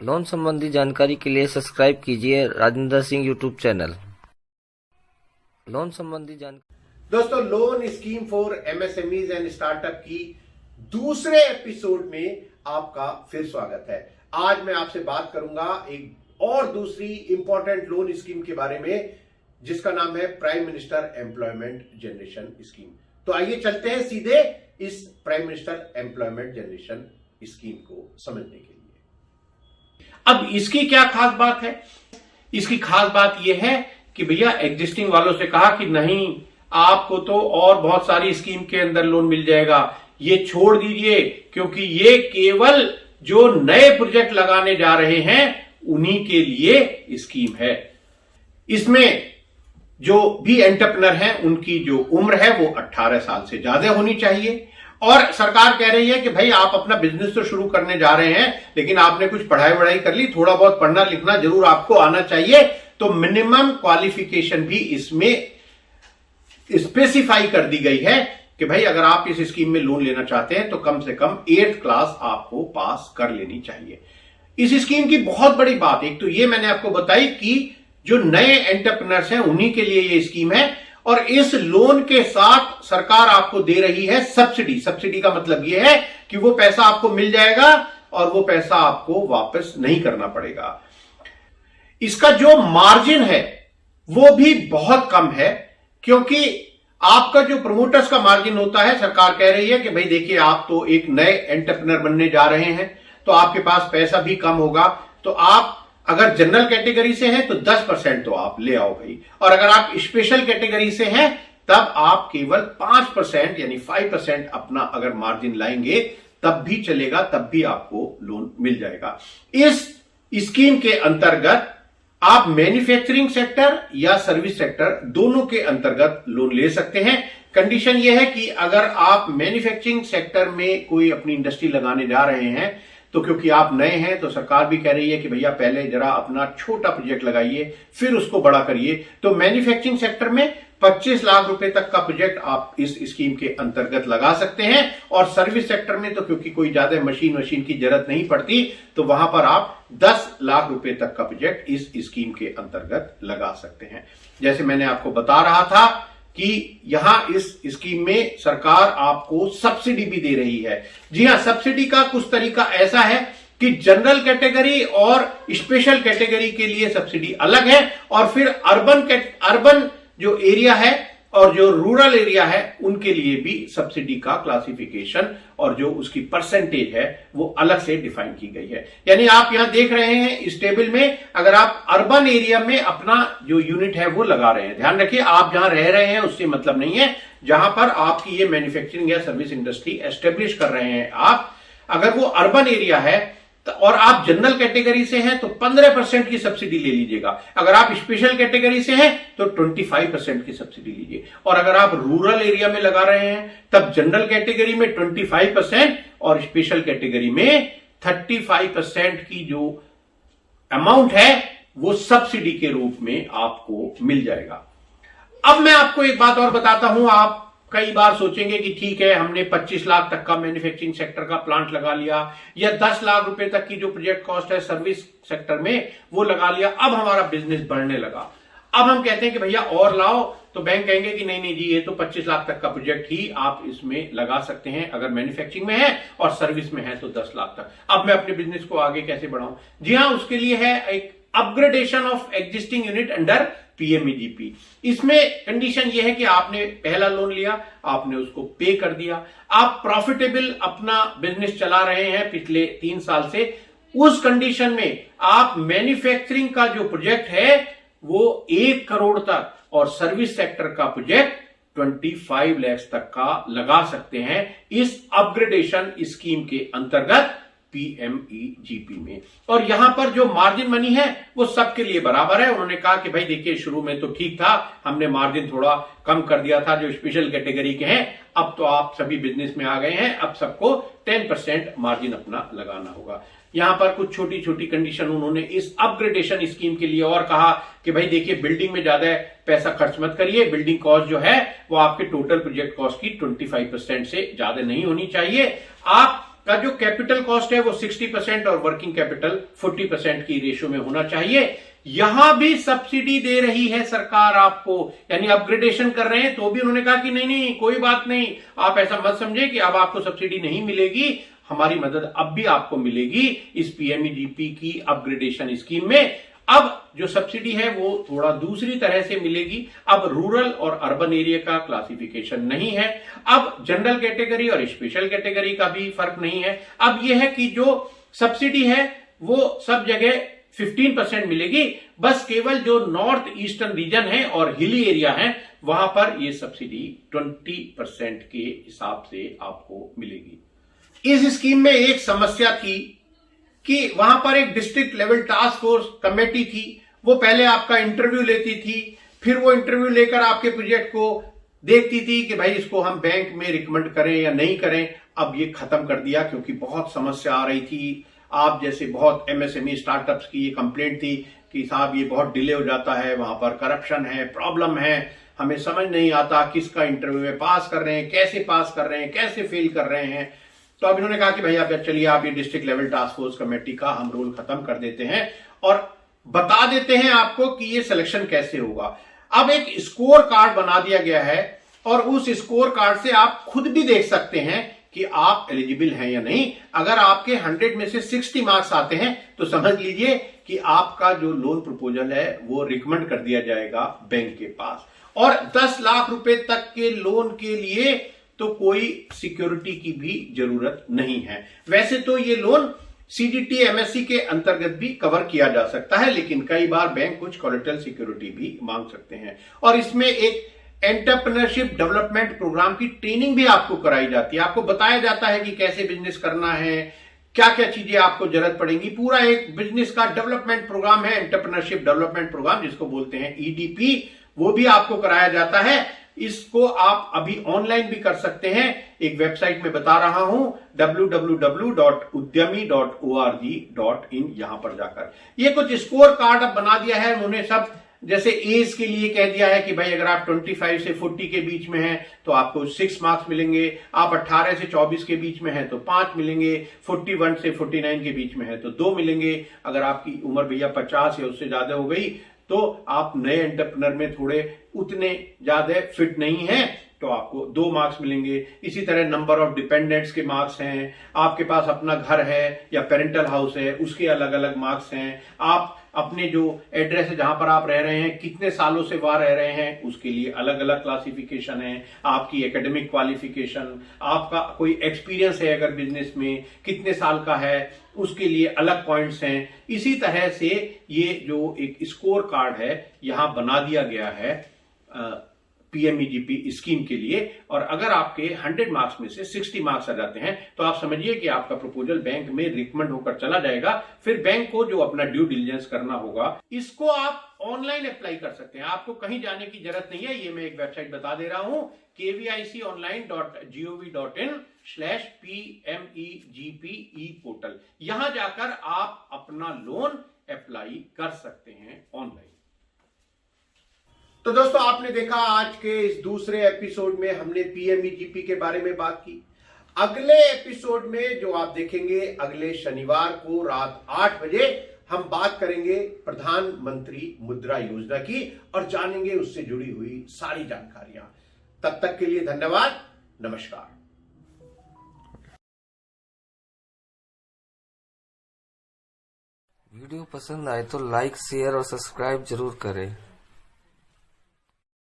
Loan संबंधी जानकारी के लिए सब्सक्राइब कीजिए Rajendra Singh YouTube channel. Loan संबंधी जानकारी दोस्तों, loan scheme for MSMEs and startup की दूसरे एपिसोड में आपका फिर स्वागत है। आज मैं आपसे बात करूंगा एक और दूसरी इंपॉर्टेंट लोन स्कीम के बारे में, जिसका नाम है prime minister employment generation scheme. तो आइए चलते हैं सीधे इस prime minister employment generation scheme को समझने के लिए। अब इसकी क्या खास बात है? इसकी खास बात यह है कि भैया एग्जिस्टिंग वालों से कहा कि नहीं, आपको तो और बहुत सारी स्कीम के अंदर लोन मिल जाएगा, ये छोड़ दीजिए, क्योंकि ये केवल जो नए प्रोजेक्ट लगाने जा रहे हैं उन्हीं के लिए स्कीम है। इसमें जो भी एंटरप्रेन्योर हैं उनकी जो उम्र है वो 18 साल से ज्यादा होनी चाहिए। और सरकार कह रही है कि भाई आप अपना बिजनेस तो शुरू करने जा रहे हैं, लेकिन आपने कुछ पढ़ाई वढ़ाई कर ली, थोड़ा बहुत पढ़ना लिखना जरूर आपको आना चाहिए। तो मिनिमम क्वालिफिकेशन भी इसमें स्पेसिफाई कर दी गई है कि भाई अगर आप इस स्कीम में लोन लेना चाहते हैं तो कम से कम 8th क्लास आपको पास कर लेनी चाहिए। इस स्कीम की बहुत बड़ी बात, एक तो ये मैंने आपको बताई कि जो नए एंटरप्रेन्योर्स हैं उन्हीं के लिए ये स्कीम है। और इस लोन के साथ सरकार आपको दे रही है सब्सिडी। सब्सिडी का मतलब यह है कि वो पैसा आपको मिल जाएगा और वो पैसा आपको वापस नहीं करना पड़ेगा। इसका जो मार्जिन है वो भी बहुत कम है, क्योंकि आपका जो प्रमोटर्स का मार्जिन होता है, सरकार कह रही है कि भाई देखिए आप तो एक नए एंटरप्रेन्योर बनने जा रहे हैं तो आपके पास पैसा भी कम होगा। तो आप अगर जनरल कैटेगरी से हैं तो 10% तो आप ले आओ भाई, और अगर आप स्पेशल कैटेगरी से हैं तब आप केवल 5% यानी 5% अपना अगर मार्जिन लाएंगे तब भी चलेगा, तब भी आपको लोन मिल जाएगा। इस स्कीम के अंतर्गत आप मैन्युफैक्चरिंग सेक्टर या सर्विस सेक्टर दोनों के अंतर्गत लोन ले सकते हैं। कंडीशन यह है कि अगर आप मैन्युफैक्चरिंग सेक्टर में कोई अपनी इंडस्ट्री लगाने जा रहे हैं तो क्योंकि आप नए हैं तो सरकार भी कह रही है कि भैया पहले जरा अपना छोटा प्रोजेक्ट लगाइए फिर उसको बड़ा करिए। तो मैन्युफैक्चरिंग सेक्टर में 25 लाख रुपए तक का प्रोजेक्ट आप इस स्कीम के अंतर्गत लगा सकते हैं। और सर्विस सेक्टर में तो क्योंकि कोई ज्यादा मशीन की जरूरत नहीं पड़ती तो वहां पर आप 10 लाख रुपए तक का प्रोजेक्ट इस स्कीम के अंतर्गत लगा सकते हैं। जैसे मैंने आपको बता रहा था कि यहां इस स्कीम में सरकार आपको सब्सिडी भी दे रही है। जी हां, सब्सिडी का कुछ तरीका ऐसा है कि जनरल कैटेगरी और स्पेशल कैटेगरी के लिए सब्सिडी अलग है, और फिर अर्बन जो एरिया है और जो रूरल एरिया है उनके लिए भी सब्सिडी का क्लासिफिकेशन और जो उसकी परसेंटेज है वो अलग से डिफाइन की गई है। यानी आप यहां देख रहे हैं इस टेबल में, अगर आप अर्बन एरिया में अपना जो यूनिट है वो लगा रहे हैं, ध्यान रखिए आप जहां रह रहे हैं उससे मतलब नहीं है, जहां पर आपकी ये मैन्युफैक्चरिंग या सर्विस इंडस्ट्री एस्टेब्लिश कर रहे हैं आप, अगर वो अर्बन एरिया है और आप जनरल कैटेगरी से हैं तो 15% की सब्सिडी ले लीजिएगा। अगर आप स्पेशल कैटेगरी से हैं तो 25% की सब्सिडी लीजिए। और अगर आप रूरल एरिया में लगा रहे हैं तब जनरल कैटेगरी में 25% और स्पेशल कैटेगरी में 35% की जो अमाउंट है वो सब्सिडी के रूप में आपको मिल जाएगा। अब मैं आपको एक बात और बताता हूं। आप कई बार सोचेंगे कि ठीक है, हमने 25 लाख तक का मैन्युफैक्चरिंग सेक्टर का प्लांट लगा लिया या 10 लाख रुपए तक की जो प्रोजेक्ट कॉस्ट है सर्विस सेक्टर में वो लगा लिया, अब हमारा बिजनेस बढ़ने लगा। अब हम कहते हैं कि भैया और लाओ, तो बैंक कहेंगे कि नहीं नहीं जी, ये तो 25 लाख तक का प्रोजेक्ट ही आप इसमें लगा सकते हैं अगर मैन्युफैक्चरिंग में है, और सर्विस में है तो 10 लाख तक। अब मैं अपने बिजनेस को आगे कैसे बढ़ाऊं? जी हां, उसके लिए है एक upgradation of existing unit under PMEGP. इसमें कंडीशन यह है कि आपने पहला लोन लिया, आपने उसको पे कर दिया, आप प्रॉफिटेबल अपना बिजनेस चला रहे हैं पिछले 3 साल से, उस कंडीशन में आप मैन्युफैक्चरिंग का जो प्रोजेक्ट है वो 1 करोड़ तक और सर्विस सेक्टर का प्रोजेक्ट 25 लाख तक का लगा सकते हैं इस अपग्रेडेशन स्कीम के अंतर्गत पीएमईजीपी में। और यहां पर जो मार्जिन मनी है वो सबके लिए बराबर है। उन्होंने कहा कि भाई देखिए शुरू में तो ठीक था, हमने मार्जिन थोड़ा कम कर दिया था जो स्पेशल कैटेगरी के हैं, अब तो आप सभी बिजनेस में आ गए हैं, अब सबको 10% मार्जिन अपना लगाना होगा। यहां पर कुछ छोटी छोटी कंडीशन उन्होंने इस अपग्रेडेशन स्कीम के लिए और कहा कि भाई देखिए बिल्डिंग में ज्यादा पैसा खर्च मत करिए, बिल्डिंग कॉस्ट जो है वो आपके टोटल प्रोजेक्ट कॉस्ट की 25% से ज्यादा नहीं होनी चाहिए। आप का जो कैपिटल कॉस्ट है वो 60% और वर्किंग कैपिटल 40% की रेशियो में होना चाहिए। यहां भी सब्सिडी दे रही है सरकार आपको, यानी अपग्रेडेशन कर रहे हैं तो भी उन्होंने कहा कि नहीं नहीं कोई बात नहीं, आप ऐसा मत समझे कि अब आपको सब्सिडी नहीं मिलेगी, हमारी मदद अब भी आपको मिलेगी इस पीएमईजीपी की अपग्रेडेशन स्कीम में। अब जो सब्सिडी है वो थोड़ा दूसरी तरह से मिलेगी। अब रूरल और अर्बन एरिया का क्लासिफिकेशन नहीं है, अब जनरल कैटेगरी और स्पेशल कैटेगरी का भी फर्क नहीं है। अब यह है कि जो सब्सिडी है वो सब जगह 15% मिलेगी, बस केवल जो नॉर्थ ईस्टर्न रीजन है और हिली एरिया है वहां पर यह सब्सिडी 20% के हिसाब से आपको मिलेगी। इस स्कीम में एक समस्या थी कि वहां पर एक district level task force committee थी, वो पहले आपका इंटरव्यू लेती थी, फिर वो इंटरव्यू लेकर आपके प्रोजेक्ट को देखती थी कि भाई इसको हम बैंक में रिकमेंड करें या नहीं करें। अब ये खत्म कर दिया क्योंकि बहुत समस्या आ रही थी। आप जैसे बहुत एमएसएमई स्टार्टअप्स की ये कंप्लेंट थी कि साहब ये बहुत डिले हो जाता है, वहां पर करप्शन है, प्रॉब्लम है, हमें समझ नहीं आता किसका इंटरव्यू में पास कर रहे हैं, कैसे पास कर रहे हैं, कैसे फेल कर रहे हैं। तो अब इन्होंने कहा कि भैया चलिए आप ये district level task force committee का हम रोल खत्म कर देते हैं और बता देते हैं आपको कि ये सिलेक्शन कैसे होगा। अब एक स्कोर कार्ड बना दिया गया है और उस स्कोर कार्ड से आप खुद भी देख सकते हैं कि आप एलिजिबल हैं या नहीं। अगर आपके 100 में से 60 मार्क्स आते हैं तो समझ लीजिए कि आपका जो लोन प्रपोजल है वो रिकमेंड कर दिया जाएगा बैंक के पास। और 10 लाख रुपए तक के लोन के लिए तो कोई सिक्योरिटी की भी जरूरत नहीं है। वैसे तो ये लोन सीडीटी एमएससी के अंतर्गत भी कवर किया जा सकता है, लेकिन कई बार बैंक कुछ कोलेटरल सिक्योरिटी भी मांग सकते हैं। और इसमें एक एंटरप्रेन्योरशिप डेवलपमेंट प्रोग्राम की ट्रेनिंग भी आपको कराई जाती है। आपको बताया जाता है कि कैसे बिजनेस करना है, क्या क्या चीजें आपको जरूरत पड़ेंगी। पूरा एक बिजनेस का डेवलपमेंट प्रोग्राम है, एंटरप्रेन्योरशिप डेवलपमेंट प्रोग्राम जिसको बोलते हैं ईडीपी, वो भी आपको कराया जाता है। इसको आप अभी ऑनलाइन भी कर सकते हैं, एक वेबसाइट में बता रहा हूं www.udyami.org.in, यहां पर जाकर ये कुछ स्कोर कार्ड अब बना दिया है उन्होंने। सब जैसे एज के लिए कह दिया है कि भाई अगर आप 25 से 40 के बीच में हैं तो आपको 6 मार्क्स मिलेंगे, आप 18 से 24 के बीच में हैं तो 5 मिलेंगे, 41 से 49 के बीच में है तो 2 मिलेंगे। अगर आपकी उम्र भैया 50 या उससे ज्यादा हो गई तो आप नए एंटरप्रेन्योर में थोड़े उतने ज्यादा फिट नहीं हैं तो आपको 2 मार्क्स मिलेंगे। इसी तरह नंबर ऑफ डिपेंडेंट्स के मार्क्स हैं, आपके पास अपना घर है या पेरेंटल हाउस है उसके अलग अलग मार्क्स हैं, आप अपने जो एड्रेस है जहां पर आप रह रहे हैं कितने सालों से वहां रह रहे हैं उसके लिए अलग अलग क्लासिफिकेशन है, आपकी एकेडमिक क्वालिफिकेशन, आपका कोई एक्सपीरियंस है अगर बिजनेस में कितने साल का है उसके लिए अलग पॉइंट्स हैं। इसी तरह से ये जो एक स्कोर कार्ड है यहां बना दिया गया है पीएमईजीपी स्कीम के लिए। और अगर आपके 100 मार्क्स में से 60 मार्क्स आ जाते हैं तो आप समझिए कि आपका प्रपोजल बैंक में रिकमेंड होकर चला जाएगा। फिर बैंक को जो अपना ड्यू डिलिजेंस करना होगा इसको आप ऑनलाइन अप्लाई कर सकते हैं, आपको कहीं जाने की जरूरत नहीं है। ये मैं एक वेबसाइट बता दे रहा हूं kviconline.gov.in/PMEGPE पोर्टल, यहां जाकर आप अपना लोन अप्लाई कर सकते हैं ऑनलाइन। तो दोस्तों आपने देखा आज के इस दूसरे एपिसोड में हमने पीएमईजीपी के बारे में बात की। अगले एपिसोड में जो आप देखेंगे अगले शनिवार को रात 8 बजे हम बात करेंगे प्रधानमंत्री मुद्रा योजना की और जानेंगे उससे जुड़ी हुई सारी जानकारियां। तब तक के लिए धन्यवाद, नमस्कार। वीडियो पसंद आए तो लाइक शेयर और सब्सक्राइब जरूर करें।